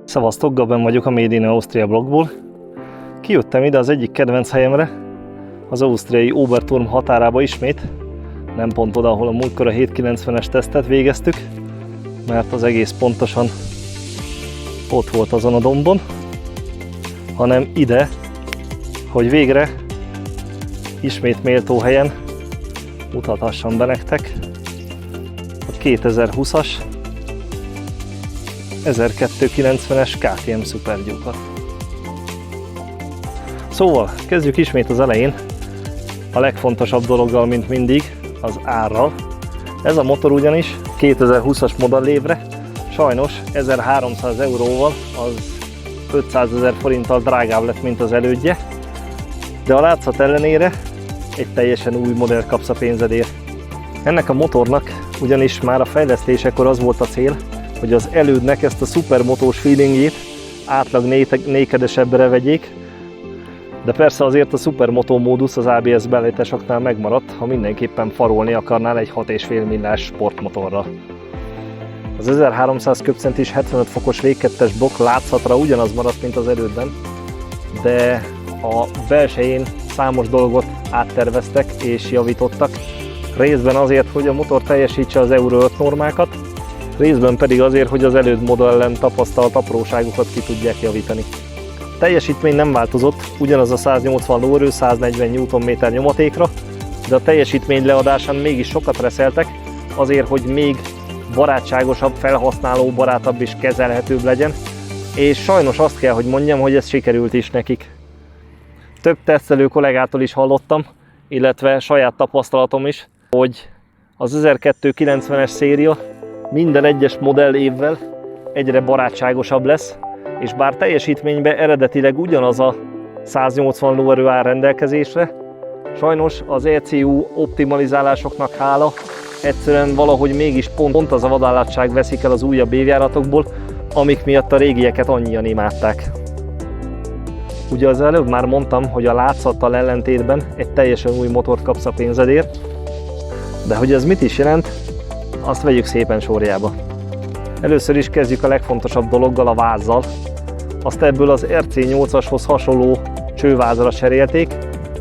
Szevasztok, Gaben vagyok a Made in Austria blogból. Kijöttem ide az egyik kedvenc helyemre, az ausztriai Oberturm határába ismét. Nem pont oda, ahol a múltkor a 790-es tesztet végeztük, mert az egész pontosan ott volt azon a dombon, hanem ide, hogy végre ismét méltó helyen mutathassam be nektek a 2020-as 1290-es KTM Superduke-ot. Szóval kezdjük ismét az elején, a legfontosabb dologgal, mint mindig, az árral. Ez a motor ugyanis 2020-as modellévre sajnos 1300 euróval, az 500 000 forinttal drágább lett, mint az elődje, de a látszat ellenére egy teljesen új modell kapsz a pénzedért. Ennek a motornak ugyanis már a fejlesztésekor az volt a cél, hogy az elődnek ezt a szupermotós feelingjét átlag nékedesebbre vegyék, de persze azért a szupermotó módusz az ABS beállításoknál megmaradt, ha mindenképpen farolni akarnál egy 6,5 millás sportmotorral. Az 1300 köbcentis 75 fokos V2-es blokk látszatra ugyanaz maradt, mint az elődben, de a belsején számos dolgot átterveztek és javítottak, részben azért, hogy a motor teljesítse az Euro 5 normákat, részben pedig azért, hogy az előd modellen tapasztalt apróságokat ki tudják javítani. A teljesítmény nem változott, ugyanaz a 180 lóerő, 140 Nm nyomatékra, de a teljesítmény leadásán mégis sokat reszeltek, azért, hogy még barátságosabb, felhasználóbarátabb és kezelhetőbb legyen, és sajnos azt kell, hogy mondjam, hogy ez sikerült is nekik. Több tesztelő kollégától is hallottam, illetve saját tapasztalatom is, hogy az 1290-es széria minden egyes modell évvel egyre barátságosabb lesz, és bár teljesítményben eredetileg ugyanaz a 180 lóerő áll rendelkezésre, sajnos az ECU optimalizálásoknak hála egyszerűen valahogy mégis pont az a vadállatság veszik el az újabb évjáratokból, amik miatt a régieket annyian imádták. Ugye az előbb már mondtam, hogy a látszattal ellentétben egy teljesen új motort kapsz a pénzedért, de hogy ez mit is jelent, azt vegyük szépen sorjába. Először is kezdjük a legfontosabb dologgal, a vázzal. Azt ebből az RC8-ashoz hasonló csővázra cserélték,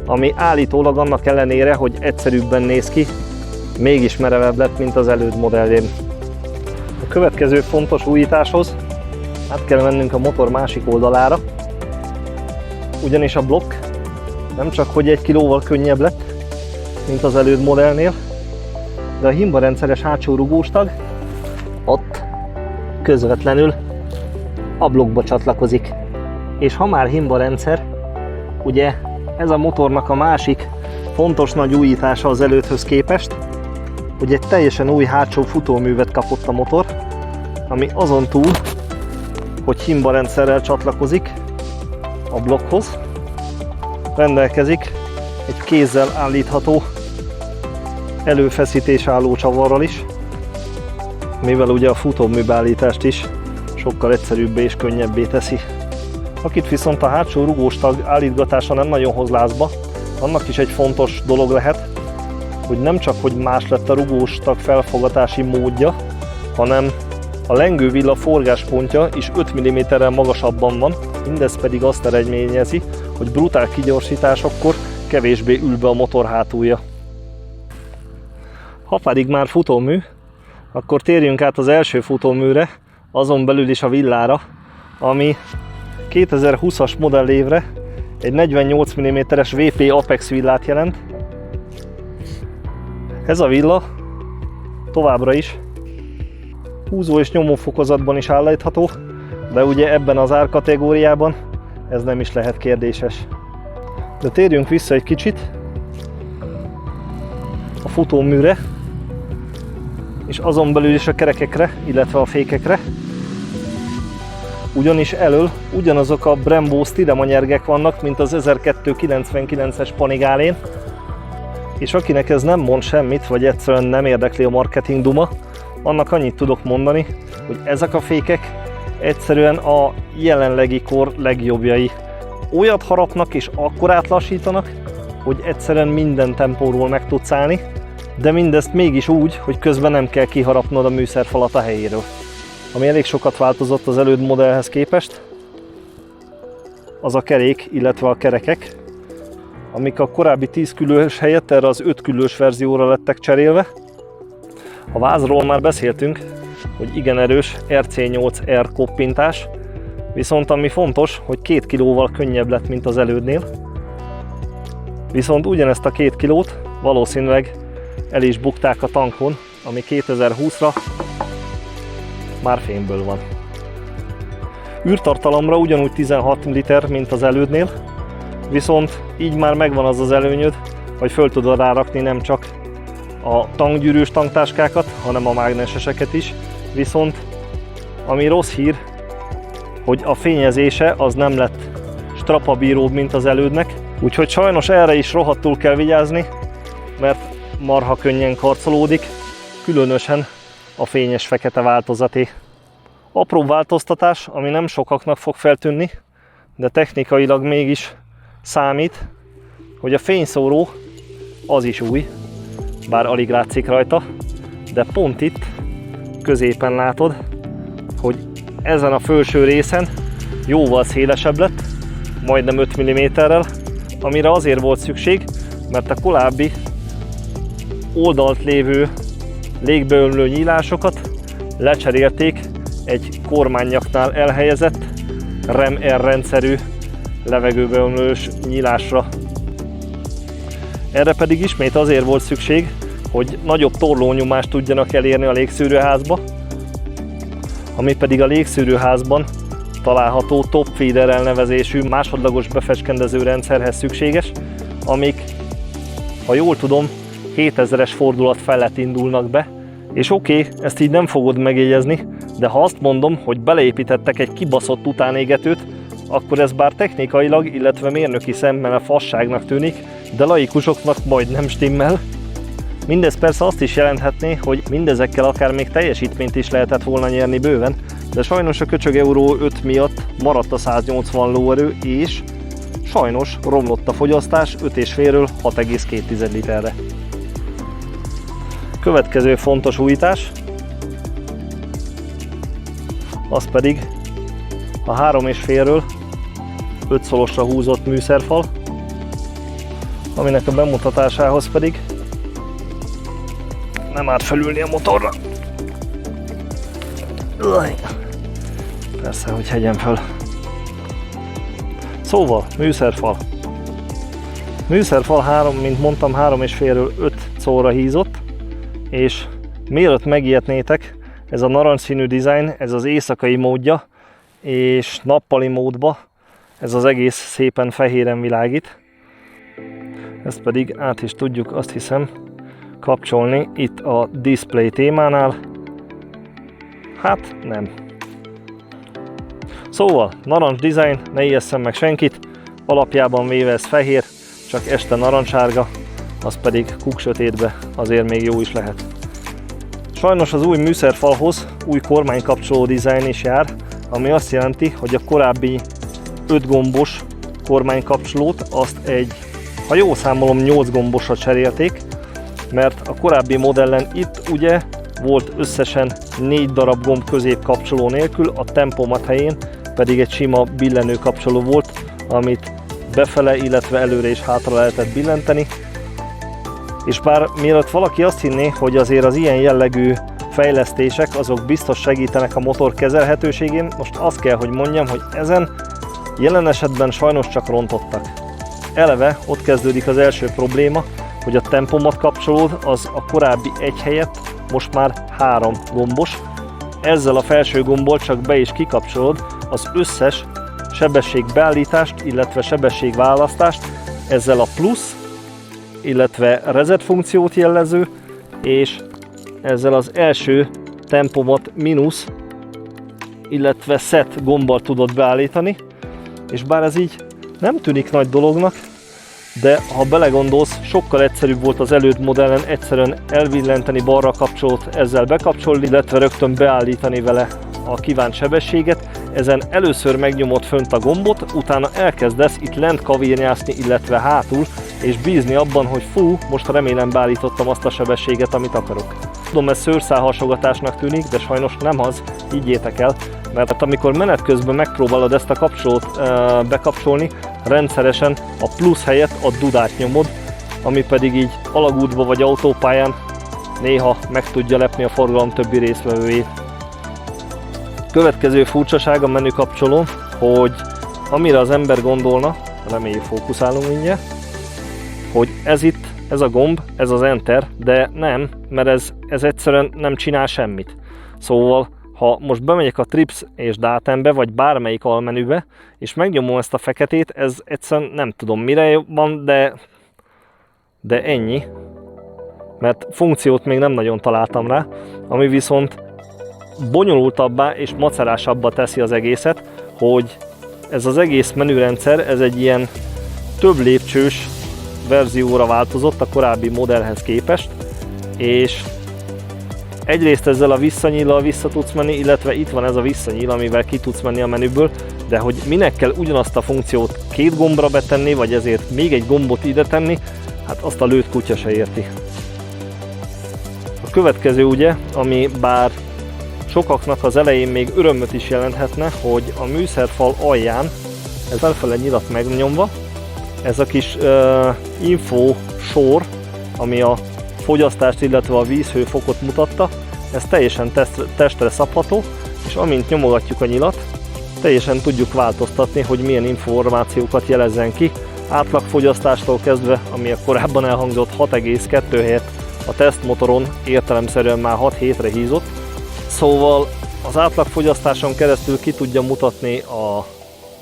ami állítólag annak ellenére, hogy egyszerűbben néz ki, mégis merevebb lett, mint az előd modelljén. A következő fontos újításhoz át kell mennünk a motor másik oldalára, ugyanis a blokk nem csak hogy 1 kilóval könnyebb lett, mint az előd modellnél, de a himbarendszeres hátsó rugóstag ott közvetlenül a blokkba csatlakozik. És ha már himbarendszer, ugye ez a motornak a másik fontos nagy újítása az elődhöz képest, hogy egy teljesen új hátsó futóművet kapott a motor, ami azon túl, hogy himbarendszerrel csatlakozik a blokkhoz, rendelkezik egy kézzel állítható előfeszítés álló csavarral is, mivel ugye a futóműbeállítást is sokkal egyszerűbbé és könnyebbé teszi. Akit viszont a hátsó rugóstag állítgatása nem nagyon hoz lázba, annak is egy fontos dolog lehet, hogy nem csak hogy más lett a rugóstag felfogatási módja, hanem a lengővilla forgáspontja is 5 mm-rel magasabban van, mindez pedig azt eredményezi, hogy brutál kigyorsításokkor kevésbé ül be a motor hátulja. Ha pedig már futómű, akkor térjünk át az első futóműre, azon belül is a villára, ami 2020-as modellévre egy 48 mm-es VP Apex villát jelent. Ez a villa továbbra is húzó és nyomó fokozatban is állítható, de ugye ebben az árkategóriában ez nem is lehet kérdéses. De térjünk vissza egy kicsit a futóműre, és azon belül is a kerekekre, illetve a fékekre. Ugyanis elől ugyanazok a Brembo stillemanyergek vannak, mint az 1299-es Panigale-n, és akinek ez nem mond semmit, vagy egyszerűen nem érdekli a marketing duma, annak annyit tudok mondani, hogy ezek a fékek egyszerűen a jelenlegi kor legjobbjai. Olyat harapnak és akkor átlassítanak, hogy egyszerűen minden tempóról meg tudsz állni, de mindezt mégis úgy, hogy közben nem kell kiharapnod a műszerfalat a helyéről. ami elég sokat változott az előd modellhez képest, az a kerék, illetve a kerekek, amik a korábbi 10 külős helyett erre az 5 külős verzióra lettek cserélve. A vázról már beszéltünk, hogy igen erős RC8R koppintás, viszont ami fontos, hogy 2 kilóval könnyebb lett, mint az elődnél. Viszont ugyanezt a 2 kilót valószínűleg el is bukták a tankon, ami 2020-ra már fémből van. Űrtartalomra ugyanúgy 16 liter, mint az elődnél, viszont így már megvan az az előnyöd, hogy föl tudod rárakni nem csak a tankgyűrűs tanktáskákat, hanem a mágneseseket is, viszont ami rossz hír, hogy a fényezése az nem lett strapabíróbb, mint az elődnek, úgyhogy sajnos erre is rohadtul kell vigyázni, mert marha könnyen karcolódik, különösen a fényes fekete változaté. Apró változtatás, ami nem sokaknak fog feltűnni, de technikailag mégis számít, hogy a fényszóró az is új, bár alig látszik rajta, de pont itt középen látod, hogy ezen a felső részen jóval szélesebb lett, majdnem 5 mm-rel, amire azért volt szükség, mert a korábbi oldalt lévő légbeömlő nyílásokat lecserélték egy kormánynyaknál elhelyezett REM-R rendszerű levegőbeömlős nyílásra. Erre pedig ismét azért volt szükség, hogy nagyobb torlónyomást tudjanak elérni a légszűrőházba, ami pedig a légszűrőházban található top feeder elnevezésű másodlagos befecskendező rendszerhez szükséges, amik, ha jól tudom, 7000-es fordulat felett indulnak be, és oké, ezt így nem fogod megjegyezni, de ha azt mondom, hogy beleépítettek egy kibaszott utánégetőt, akkor ez bár technikailag, illetve mérnöki szemmel a fasságnak tűnik, de laikusoknak majdnem stimmel. Mindez persze azt is jelenthetné, hogy mindezekkel akár még teljesítményt is lehetett volna nyerni bőven, de sajnos a köcsög Euro 5 miatt maradt a 180 lóerő, és sajnos romlott a fogyasztás 5,5-ről 6,2 literre. Következő fontos újítás, az pedig a 3,5-ről 5 szorosra húzott műszerfal, aminek a bemutatásához pedig nem árt felülni a motorra. Persze, hogy hegyem föl. Szóval, műszerfal. Műszerfal mint mondtam, 3,5-ről 5 szorra hízott, és mielőtt megijednétek, ez a narancsszínű design, ez az éjszakai módja, és nappali módba ez az egész szépen fehéren világít. Ezt pedig át is tudjuk, azt hiszem, kapcsolni itt a display témánál. Hát nem. Szóval, narancs design, ne ijesszen meg senkit, alapjában véve ez fehér, csak este narancsárga, az pedig kuksötétbe azért még jó is lehet. Sajnos az új műszerfalhoz új kormánykapcsoló dizájn is jár, ami azt jelenti, hogy a korábbi 5 gombos kormánykapcsolót azt egy, ha jól számolom, 8 gombosra cserélték, mert a korábbi modellen itt ugye volt összesen 4 darab gomb középkapcsoló nélkül, a tempomat helyén pedig egy sima billenő kapcsoló volt, amit befele, illetve előre és hátra lehetett billenteni. És bár mielőtt valaki azt hinné, hogy azért az ilyen jellegű fejlesztések azok biztos segítenek a motor kezelhetőségén, most azt kell, hogy mondjam, hogy ezen jelen esetben sajnos csak rontottak. Eleve ott kezdődik az első probléma, hogy a tempomat kapcsolód az a korábbi egy helyett most már 3 gombos. Ezzel a felső gombbal csak be is kikapcsolod az összes sebességbeállítást, illetve sebességválasztást, ezzel a plusz, illetve reset funkciót jellemző, és ezzel az első tempomat mínusz, illetve set gombbal tudod beállítani, és bár ez így nem tűnik nagy dolognak, de ha belegondolsz, sokkal egyszerűbb volt az előtt modellen egyszerűen elvillenteni balra kapcsolót, ezzel bekapcsolni, illetve rögtön beállítani vele a kívánt sebességet. Ezen először megnyomod fönt a gombot, utána elkezdesz itt lent kavírnyászni, illetve hátul, és bízni abban, hogy fú, most remélem beállítottam azt a sebességet, amit akarok. tudom, ez szőrszálhasogatásnak tűnik, de sajnos nem az, higgyétek el, mert amikor menet közben megpróbálod ezt a kapcsolót bekapcsolni, rendszeresen a plusz helyett a dudát nyomod, ami pedig így alagútba vagy autópályán néha meg tudja lepni a forgalom többi résztvevőjét. Következő furcsaság a menü kapcsolón, hogy amire az ember gondolna, reméljük fókuszálunk mindjárt, hogy ez a gomb, ez az Enter, de nem, mert ez egyszerűen nem csinál semmit. Szóval, ha most bemegyek a Trips és Datembe, vagy bármelyik almenübe, és megnyomom ezt a feketét, ez egyszerűen nem tudom mire van, de ennyi. Mert funkciót még nem nagyon találtam rá, ami viszont bonyolultabbá és macerásabbá teszi az egészet, hogy ez az egész menürendszer, ez egy ilyen több lépcsős verzióra változott a korábbi modellhez képest, és egyrészt ezzel a visszanyíllal vissza tudsz menni, illetve itt van ez a visszanyíl, amivel ki tudsz menni a menüből, de hogy minek kell ugyanazt a funkciót két gombra betenni, vagy ezért még egy gombot ide tenni, hát azt a lőtt kutya se érti. A következő ugye, ami bár sokaknak az elején még örömöt is jelenthetne, hogy a műszerfal alján, ez felfele nyilat megnyomva, ez a kis info sor, ami a fogyasztást, illetve a vízhőfokot mutatta, ez teljesen testre szabható, és amint nyomogatjuk a nyilat, teljesen tudjuk változtatni, hogy milyen információkat jelezzen ki. Átlagfogyasztástól kezdve, ami a korábban elhangzott 6,2 helyett a tesztmotoron értelemszerűen már 6 hétre hízott. Szóval az átlagfogyasztáson keresztül ki tudja mutatni a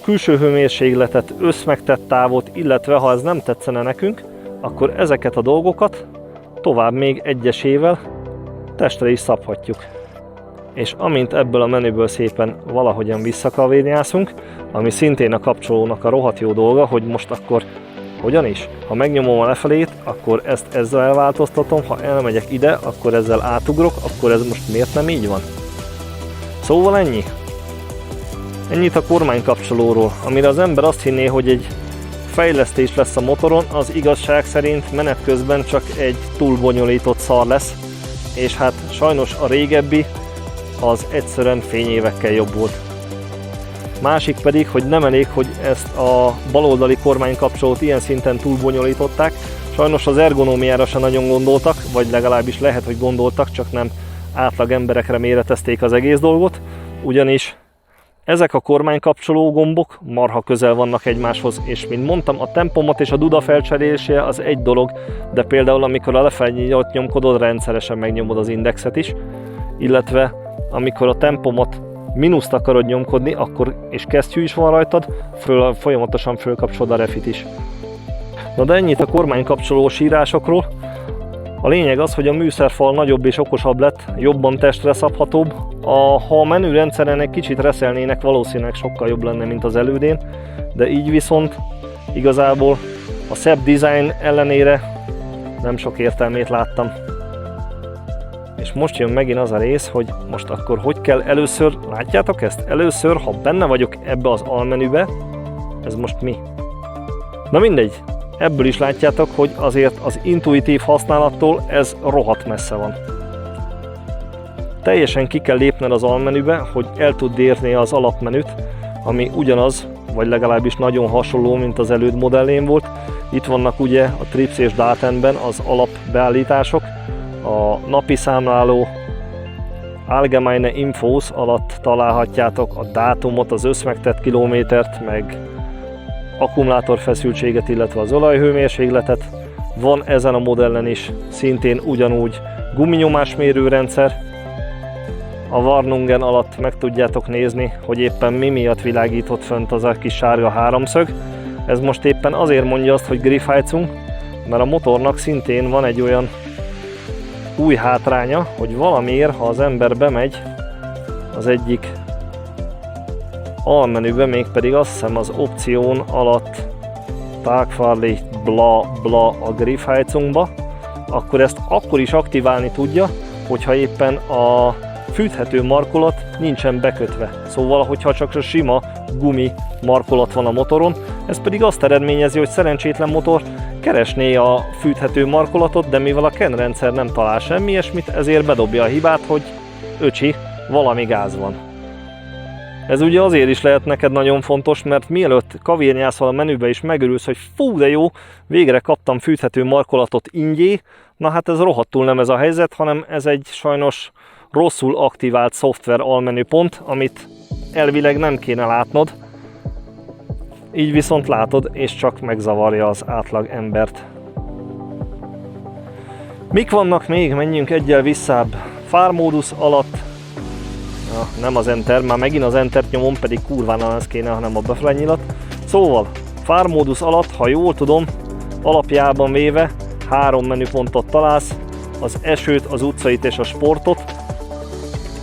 külső hőmérsékletet, összmegtett távot, illetve ha ez nem tetszene nekünk, akkor ezeket a dolgokat tovább még egyesével testre is szabhatjuk. És amint ebből a menüből szépen valahogyan visszakavéniászunk, ami szintén a kapcsolónak a rohadt jó dolga, hogy most akkor hogyan is? Ha megnyomom a lefelét, akkor ezt ezzel elváltoztatom, ha elmegyek ide, akkor ezzel átugrok, akkor ez most miért nem így van? Szóval ennyi. Ennyit a kormánykapcsolóról, amire az ember azt hinné, hogy egy fejlesztés lesz a motoron, az igazság szerint menet közben csak egy túlbonyolított szar lesz, és hát sajnos a régebbi az egyszerűen fényévekkel jobb volt. Másik pedig, hogy nem elég, hogy ezt a baloldali kormánykapcsolót ilyen szinten túlbonyolították, sajnos az ergonómiára se nagyon gondoltak, vagy legalábbis lehet, hogy gondoltak, csak nem átlag emberekre méretezték az egész dolgot, ugyanis ezek a kormánykapcsoló gombok marha közel vannak egymáshoz, és mint mondtam, a tempomat és a duda felcserélése az egy dolog, de például amikor a lefelé nyomkodod, rendszeresen megnyomod az indexet is, illetve amikor a tempomat mínuszt akarod nyomkodni, akkor, és kesztyű is van rajtad, folyamatosan fölkapcsolod a refit is. Na de ennyit a kormánykapcsolós írásokról. A lényeg az, hogy a műszerfal nagyobb és okosabb lett, jobban testre szabhatóbb. Ha a menürendszeren egy kicsit reszelnének, valószínűleg sokkal jobb lenne, mint az elődén, de így viszont igazából a szebb design ellenére nem sok értelmét láttam. És most jön megint az a rész, hogy most akkor hogy kell először, látjátok ezt? Először, ha benne vagyok ebbe az almenübe, ez most mi? Na mindegy, ebből is látjátok, hogy azért az intuitív használattól ez rohadt messze van. Teljesen ki kell lépned az almenübe, hogy el tudd érni az alapmenüt, ami ugyanaz, vagy legalábbis nagyon hasonló, mint az előd modellén volt. Itt vannak ugye a Trips és Datemben az alapbeállítások, a napi számláló Allgemeine Infos alatt találhatjátok a dátumot, az összmegtett kilométert, meg akkumulátorfeszültséget, illetve az olajhőmérsékletet. Van ezen a modellen is szintén ugyanúgy guminyomásmérő rendszer. A Warnungen alatt meg tudjátok nézni, hogy éppen mi miatt világított fönt az a kis sárga háromszög. Ez most éppen azért mondja azt, hogy Griffheizung, mert a motornak szintén van egy olyan új hátránya, hogy valamiért, ha az ember bemegy az egyik almenübe, mégpedig azt hiszem az opción alatt Tagfahrlicht bla bla a Griffheizungba, akkor ezt akkor is aktiválni tudja, hogyha éppen a fűthető markolat nincsen bekötve. Szóval, hogyha csak a sima gumi markolat van a motoron, ez pedig azt eredményezi, hogy szerencsétlen motor keresné a fűthető markolatot, de mivel a CAN rendszer nem talál semmi ilyesmit, ezért bedobja a hibát, hogy öcsi, valami gáz van. Ez ugye azért is lehet neked nagyon fontos, mert mielőtt kavérnyászol a menübe és megörülsz, hogy fú de jó, végre kaptam fűthető markolatot ingyé, na hát ez rohadtul nem ez a helyzet, hanem ez egy sajnos rosszul aktivált szoftver almenüpont, amit elvileg nem kéne látnod, így viszont látod, és csak megzavarja az átlag embert. Mik vannak még? Menjünk egyel visszább. Fármódusz alatt, nem az Enter, már megint az Entert nyomom, pedig kurván nem ez kéne, hanem a befele nyilat. Szóval, fármódusz alatt, ha jól tudom, alapjában véve 3 menüpontot találsz, az esőt, az utcait és a sportot.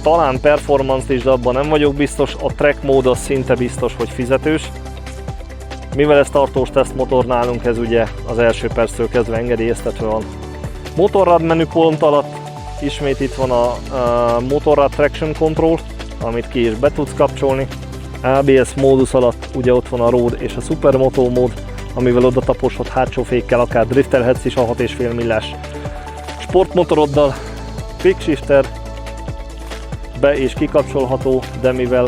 Talán performance-t is, de abban nem vagyok biztos, a track mód az szinte biztos, hogy fizetős. Mivel ez tartós tesztmotor nálunk, ez ugye az első perctől kezdve engedélyeztetve van. Motorrad menüpont alatt ismét itt van a Motorrad Traction Control, amit ki is be tudsz kapcsolni. ABS módusz alatt ugye ott van a Road és a Supermoto mód, amivel oda taposod hátsó fékkel, akár driftelhetsz is a 6,5 millás sportmotoroddal. Quick shifter be- és kikapcsolható, de mivel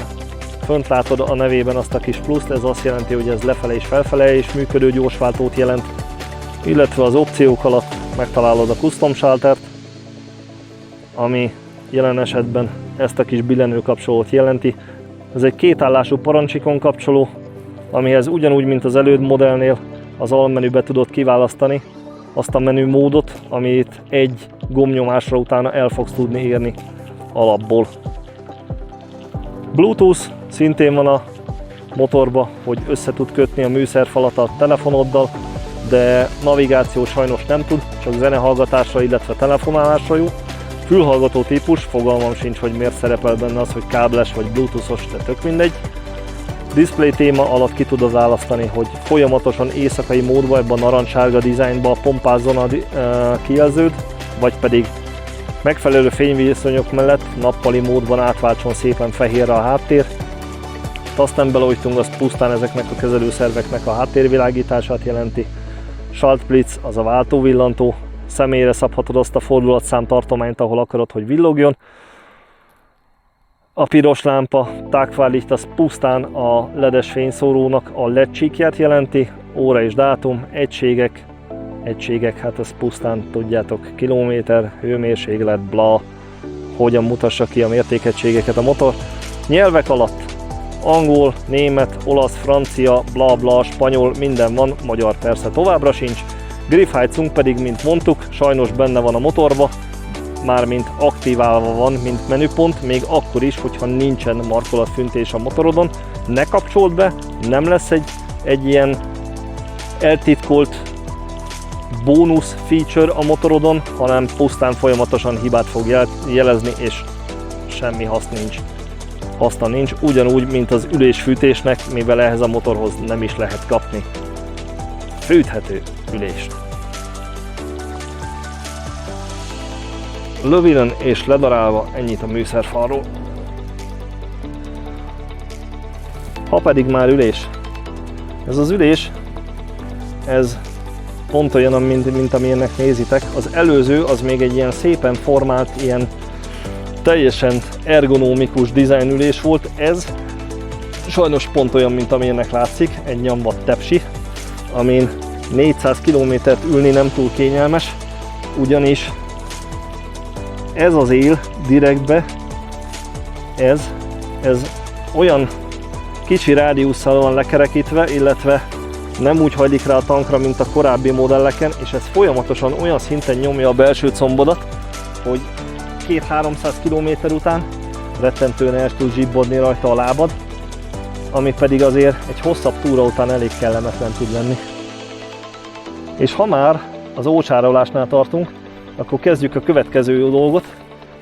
fönt látod a nevében azt a kis pluszt, ez azt jelenti, hogy ez lefele és felfele is működő gyorsváltót jelent, illetve az opciók alatt megtalálod a Custom Sheltert, ami jelen esetben ezt a kis billenő kapcsolót jelenti. Ez egy kétállású parancsikon kapcsoló, amihez ugyanúgy, mint az előd modellnél az almenübe tudod kiválasztani azt a menü módot, amit egy gombnyomásra utána el fogsz tudni érni alapból. Bluetooth szintén van a motorba, hogy össze tud kötni a műszerfalat a telefonoddal, de navigáció sajnos nem tud, csak zenehallgatásra, illetve telefonálásra jó. Fülhallgató típus, fogalmam sincs, hogy miért szerepel benne az, hogy kábles vagy bluetoothos, de tök mindegy. Display téma alatt ki tudod választani, hogy folyamatosan éjszakai módban, ebben a narancssárga dizájnban pompázzon a kijelződ, vagy pedig megfelelő fényviszonyok mellett nappali módban átváltson szépen fehérre a háttér. Aztán belojtunk, az pusztán ezeknek a kezelőszerveknek a háttérvilágítását jelenti. Salt Blitz, az a váltóvillantó, személyre szabhatod azt a fordulatszám tartományt, ahol akarod, hogy villogjon. A piros lámpa, Tagfahrlicht, az pusztán a ledes fényszórónak a LED csíkját jelenti, óra és dátum, egységek, hát ez pusztán tudjátok, kilométer, hőmérséklet, bla, hogyan mutassa ki a mértékegységeket a motor. Nyelvek alatt angol, német, olasz, francia, bla bla, spanyol, minden van, magyar persze továbbra sincs. Grip heightunk pedig, mint mondtuk, sajnos benne van a motorba, mármint aktiválva van, mint menüpont, még akkor is, hogyha nincsen markolatfűtés a motorodon. Ne kapcsold be, nem lesz egy ilyen eltitkolt bónusz feature a motorodon, hanem pusztán folyamatosan hibát fog jelezni, és semmi haszna nincs, ugyanúgy, mint az ülésfűtésnek, mivel ehhez a motorhoz nem is lehet kapni fűthető ülést. Röviden és ledarálva ennyit a műszerfalról. Ha pedig már ülés, ez az ülés, ez pont olyan, mint amilyennek nézitek. Az előző az még egy ilyen szépen formált, ilyen teljesen ergonomikus dizájnülés volt. Ez sajnos pont olyan, mint amilyennek látszik, egy nyomvat tepsi, amin 400 km-t ülni nem túl kényelmes, ugyanis ez az él direktbe, ez olyan kicsi rádiusszal van lekerekítve, illetve nem úgy hajlik rá a tankra, mint a korábbi modelleken, és ez folyamatosan olyan szinten nyomja a belső combodat, hogy 200-300 km után rettentően el tud zsibbadni rajta a lábad, ami pedig azért egy hosszabb túra után elég kellemetlen tud lenni. És ha már az ócsárolásnál tartunk, akkor kezdjük a következő dolgot.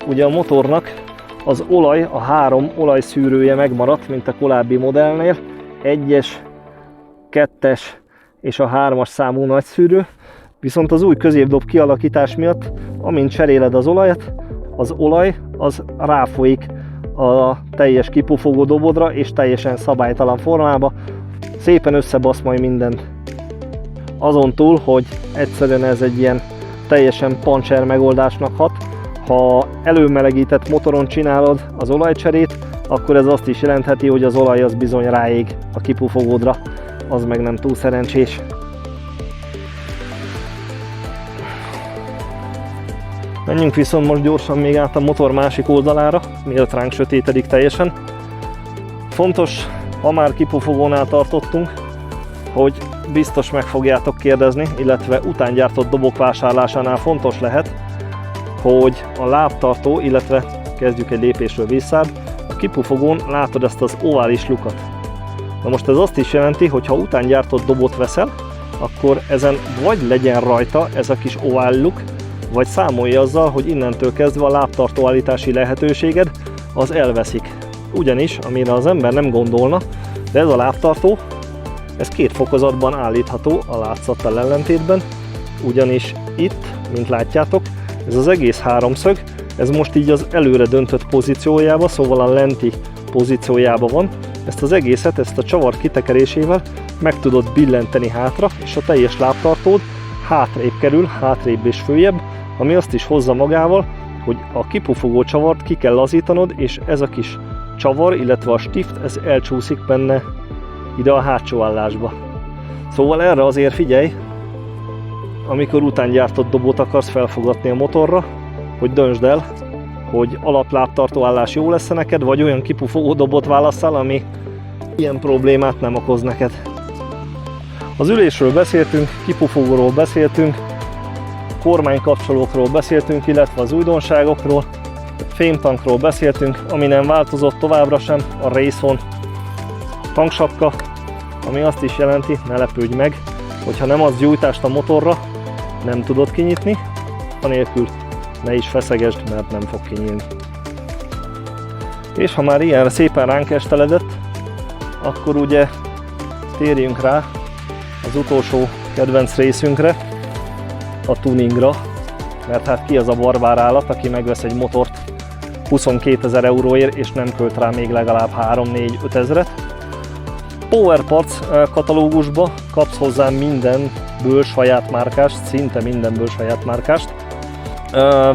Ugye a motornak az olaj, a 3 olajszűrője megmaradt, mint a korábbi modellnél. 1-es, 2-es és a 3-as számú nagyszűrő. Viszont az új középdob kialakítás miatt, amint cseréled az olajat, az olaj az ráfolyik a teljes kipufogó dobodra, és teljesen szabálytalan formába szépen összebasz majd mindent. Azon túl, hogy egyszerűen ez egy ilyen teljesen pancser megoldásnak hat. Ha előmelegített motoron csinálod az olajcserét, akkor ez azt is jelentheti, hogy az olaj az bizony ráég a kipufogódra, az meg nem túl szerencsés. Menjünk viszont most gyorsan még át a motor másik oldalára, mielőtt ránk sötétedik teljesen. Fontos, ha már kipufogónál tartottunk, hogy biztos meg fogjátok kérdezni, illetve utángyártott dobok vásárlásánál fontos lehet, hogy a lábtartó, illetve kezdjük egy lépésről visszább, a kipufogón látod ezt az ovális lukat. Na most ez azt is jelenti, hogy ha utángyártott dobot veszel, akkor ezen vagy legyen rajta ez a kis ovál luk, vagy számolj azzal, hogy innentől kezdve a lábtartó állítási lehetőséged az elveszik. Ugyanis, amire az ember nem gondolna, de ez a lábtartó, ez két fokozatban állítható a látszattal ellentétben, ugyanis itt, mint látjátok, ez az egész háromszög, ez most így az előre döntött pozíciójába, szóval a lenti pozíciójába van. Ezt az egészet, ezt a csavar kitekerésével meg tudod billenteni hátra, és a teljes lábtartód hátrébb kerül, hátrébb és följebb, ami azt is hozza magával, hogy a kipufogó csavart ki kell lazítanod, és ez a kis csavar, illetve a stift, ez elcsúszik benne ide a hátsó állásba. Szóval erre azért figyelj, amikor utángyártott dobot akarsz felfogatni a motorra, hogy döntsd el, hogy alaplábtartó állás jó lesz neked, vagy olyan kipufogó dobot válasszál, ami ilyen problémát nem okoz neked. Az ülésről beszéltünk, kipufogóról beszéltünk, kormánykapcsolókról beszéltünk, illetve az újdonságokról, fémtankról beszéltünk, ami nem változott továbbra sem, a Racon tanksapka, ami azt is jelenti, ne lepődj meg, hogyha nem adsz gyújtást a motorra, nem tudod kinyitni, anélkül ne is feszegesd, mert nem fog kinyílni. És ha már ilyen szépen ránk esteledett, akkor ugye térjünk rá az utolsó kedvenc részünkre, a tuningra, mert hát ki az a barbár állat, aki megvesz egy motort 22 000 euróért, és nem költ rá még legalább 3-4-5 ezret. Power Parts katalógusba kapsz hozzá mindenből saját márkást, szinte mindenből saját márkást.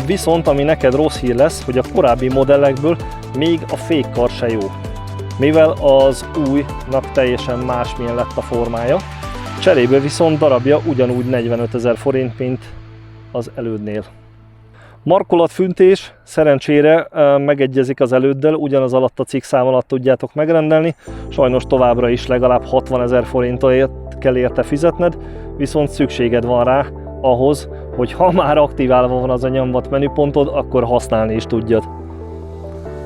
Viszont ami neked rossz hír lesz, hogy a korábbi modellekből még a fékkar se jó, mivel az újnak teljesen másmilyen lett a formája. Cserébe viszont darabja ugyanúgy 45 000 forint, mint az elődnél. Markolatfűtés szerencsére megegyezik az előddel, ugyanaz alatt a cikkszám alatt tudjátok megrendelni, sajnos továbbra is legalább 60 000 forintért kell érte fizetned, viszont szükséged van rá ahhoz, hogy ha már aktiválva van az a nyomvat menüpontod, akkor használni is tudjad.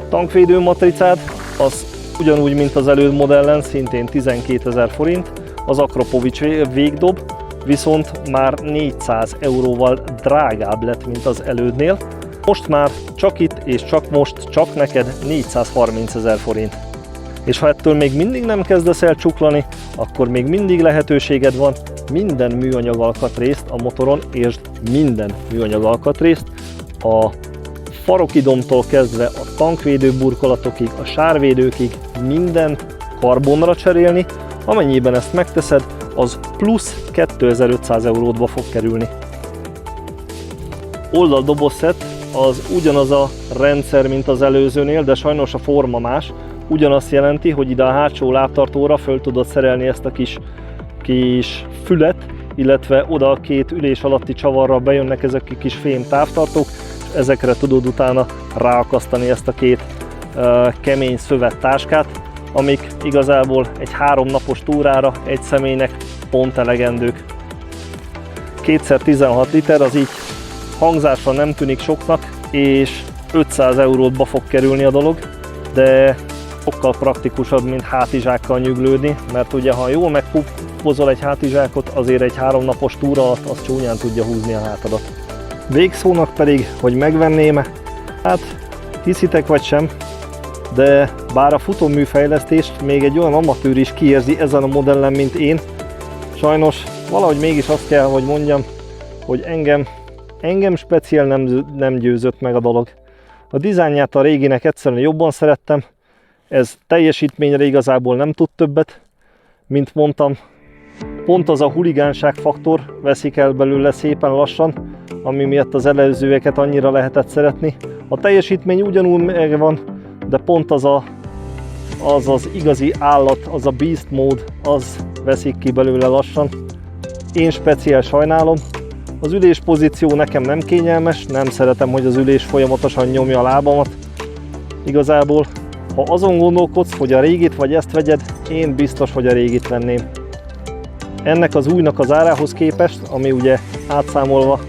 Tankvédő matricád az ugyanúgy, mint az előd modellen, szintén 12 000 forint, az Akrapovics végdob, viszont már 400 euróval drágább lett, mint az elődnél. Most már csak itt és csak most, csak neked 430 000 forint. És ha ettől még mindig nem kezdesz el csuklani, akkor még mindig lehetőséged van minden műanyag alkatrészt a motoron, és minden műanyag alkatrészt, a farokidomtól kezdve a tankvédő burkolatokig, a sárvédőkig mindent karbonra cserélni. Amennyiben ezt megteszed, az plusz 2500 euróba fog kerülni. Oldaldobozszett az ugyanaz a rendszer, mint az előzőnél, de sajnos a forma más. Ugyanazt jelenti, hogy ide a hátsó lábtartóra föl tudod szerelni ezt a kis fület, illetve oda a két ülés alatti csavarral bejönnek ezek a kis fém távtartók, és ezekre tudod utána ráakasztani ezt a két kemény szövet táskát, amik igazából egy 3 napos túrára egy személynek pont elegendők. 2x16 liter, az így hangzásra nem tűnik soknak, és 500 euróba fog kerülni a dolog, de sokkal praktikusabb, mint hátizsákkal nyüglődni, mert ugye ha jól megpupozol egy hátizsákot, azért egy 3 napos túra alatt az csúnyán tudja húzni a hátadat. Végszónak pedig, hogy megvenném-e? Hát hiszitek vagy sem, de bár a futóműfejlesztést még egy olyan amatőr is kiérzi ezen a modellen, mint én, sajnos valahogy mégis azt kell, hogy mondjam, hogy engem speciál nem győzött meg a dolog. A dizájnját a réginek egyszerűen jobban szerettem, ez teljesítményre igazából nem tud többet, mint mondtam, Pont az a huligánság faktor veszik el belőle szépen lassan, ami miatt az előzőeket annyira lehetett szeretni. A teljesítmény ugyanúgy megvan, de pont az igazi állat, az a beast mód, az veszik ki belőle lassan. Én speciál sajnálom. Az ülés pozíció nekem nem kényelmes, nem szeretem, hogy az ülés folyamatosan nyomja a lábamat. Igazából, ha azon gondolkodsz, hogy a régit vagy ezt vegyed, én biztos, hogy a régit venném. Ennek az újnak az árához képest, ami ugye átszámolva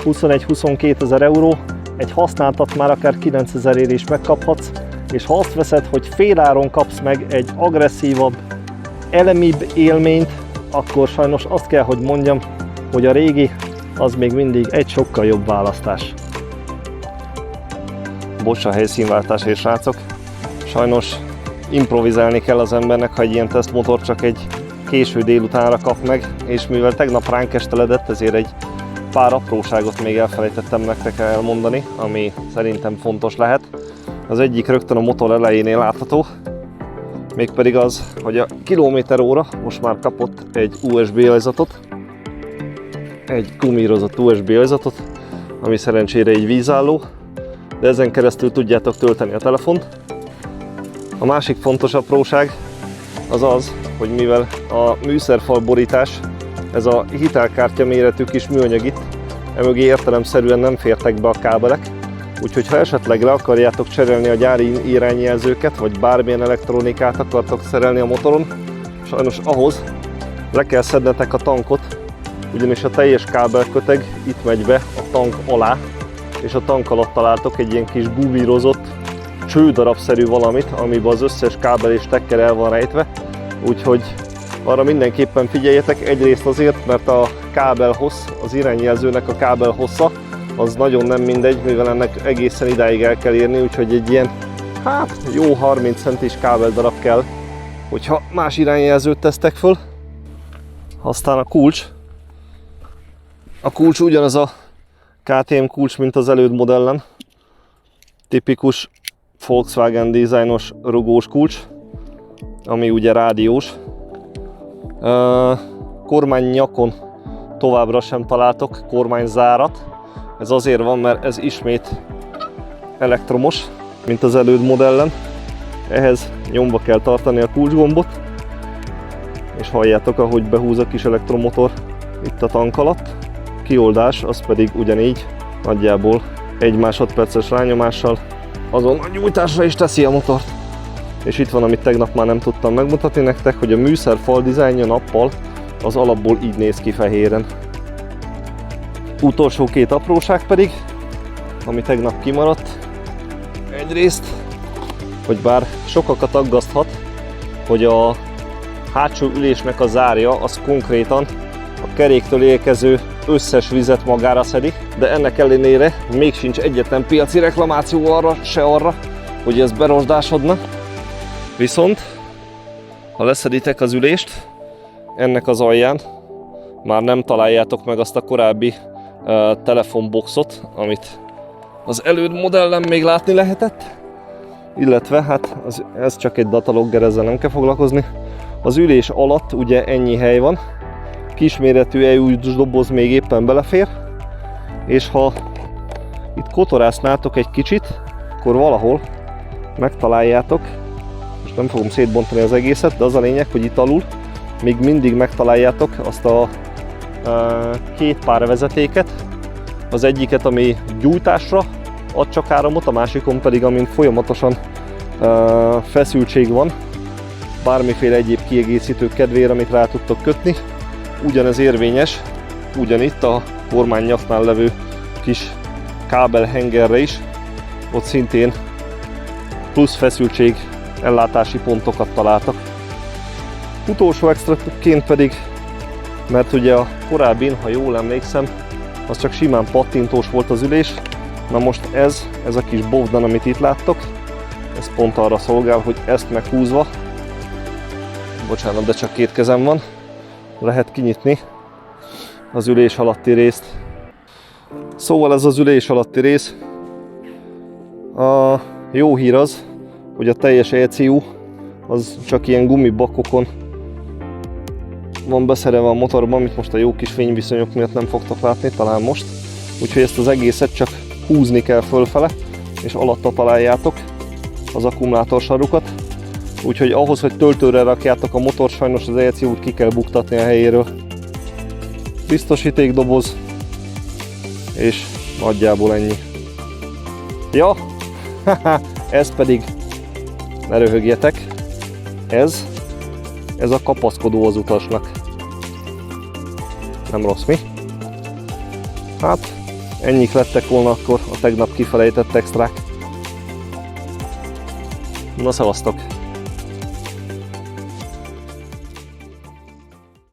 21-22 ezer euró, egy használtat már akár 9 ezerért is megkaphatsz, és ha azt veszed, hogy féláron kapsz meg egy agresszívabb, elemibb élményt, akkor sajnos azt kell, hogy mondjam, hogy a régi az még mindig egy sokkal jobb választás. Bocs a helyszínváltásért, srácok. Sajnos improvizálni kell az embernek, ha egy ilyen tesztmotor csak egy késő délutánra kap meg, és mivel tegnap ránk esteledett, ezért egy pár apróságot még elfelejtettem nektek elmondani, ami szerintem fontos lehet. Az egyik rögtön a motor elejénél látható, mégpedig az, hogy a kilométeróra most már kapott egy USB ajzatot, egy gumírozott USB ajzatot, ami szerencsére egy vízálló, de ezen keresztül tudjátok tölteni a telefont. A másik fontos apróság az az, hogy mivel a műszerfal borítás, ez a hitelkártya méretű kis műanyag itt, emögé értelemszerűen nem fértek be a kábelek, úgyhogy ha esetleg le akarjátok cserélni a gyári irányjelzőket, vagy bármilyen elektronikát akartok szerelni a motoron, sajnos ahhoz le kell szednetek a tankot, ugyanis a teljes kábelköteg itt megy be a tank alá, és a tank alatt találtok egy ilyen kis gumírozott csődarabszerű valamit, amiben az összes kábel és tekker el van rejtve, úgyhogy arra mindenképpen figyeljetek, egyrészt azért, mert a kábel hossz, az irányjelzőnek a kábel hossza, az nagyon nem mindegy, mivel ennek egészen idáig el kell érni, úgyhogy egy ilyen, hát jó 30 centis kábeldarab kell, hogyha más irányjelzőt tesztek föl. Aztán a kulcs. A kulcs ugyanaz a KTM kulcs, mint az előd modellen. Tipikus Volkswagen dizájnos rugós kulcs, ami ugye rádiós. Kormánynyakon továbbra sem találtok kormányzárat. Ez azért van, mert ez ismét elektromos, mint az előd modellen. Ehhez nyomba kell tartani a kulcsgombot, és halljátok, ahogy behúz a kis elektromotor itt a tank alatt. Kioldás az pedig ugyanígy, nagyjából 1 másodperces rányomással azon a nyújtásra is teszi a motort. És itt van, amit tegnap már nem tudtam megmutatni nektek, hogy a műszerfal dizájnja nappal az alapból így néz ki fehéren. Utolsó 2 apróság pedig, ami tegnap kimaradt. Egyrészt, hogy bár sokakat aggaszthat, hogy a hátsó ülésnek a zárja az konkrétan a keréktől érkező összes vizet magára szedi, de ennek ellenére még sincs egyetlen piaci reklamáció arra, se arra, hogy ez berosdásodna. Viszont, ha leszeditek az ülést, ennek az alján már nem találjátok meg azt a korábbi telefonboxot, amit az előd modellen még látni lehetett, illetve hát ez csak egy datalogger, ezzel nem kell foglalkozni. Az ülés alatt ugye ennyi hely van, kisméretű EU doboz még éppen belefér, és ha itt kotorásznátok egy kicsit, akkor valahol megtaláljátok, most nem fogom szétbontani az egészet, de az a lényeg, hogy itt alul még mindig megtaláljátok azt a 2 pár vezetéket, az egyiket, ami gyújtásra ad csak áramot, a másikon pedig, amin folyamatosan feszültség van, bármiféle egyéb kiegészítő kedvére, amit rá tudtok kötni. Ugyanez érvényes, ugyanitt a kormánynyaknál levő kis kábelhengerre is, ott szintén plusz feszültség ellátási pontokat találtak. Utolsó extraként pedig, mert ugye a korábbin, ha jól emlékszem, az csak simán pattintós volt az ülés, na most ez a kis bovdan, amit itt láttok, ez pont arra szolgál, hogy ezt meghúzva, bocsánat, de csak 2 kezem van, lehet kinyitni az ülés alatti részt. Szóval ez az ülés alatti rész. A jó hír az, hogy a teljes ECU az csak ilyen gumibakokon van beszerelve a motorban, amit most a jó kis fényviszonyok miatt nem fogtok látni, talán most. Úgyhogy ezt az egészet csak húzni kell fölfele, és alatta találjátok az akkumulátorsarukat. Úgyhogy ahhoz, hogy töltőre rakjátok a motor, sajnos az ECU-t ki kell buktatni a helyéről. Biztosítékdoboz, és nagyjából ennyi. Ja, ez pedig, ne röhögjetek, ez a kapaszkodó az utasnak. Nem rossz, mi? Hát, ennyik lettek volna akkor a tegnap kifelejtett extrák. Na, szevasztok!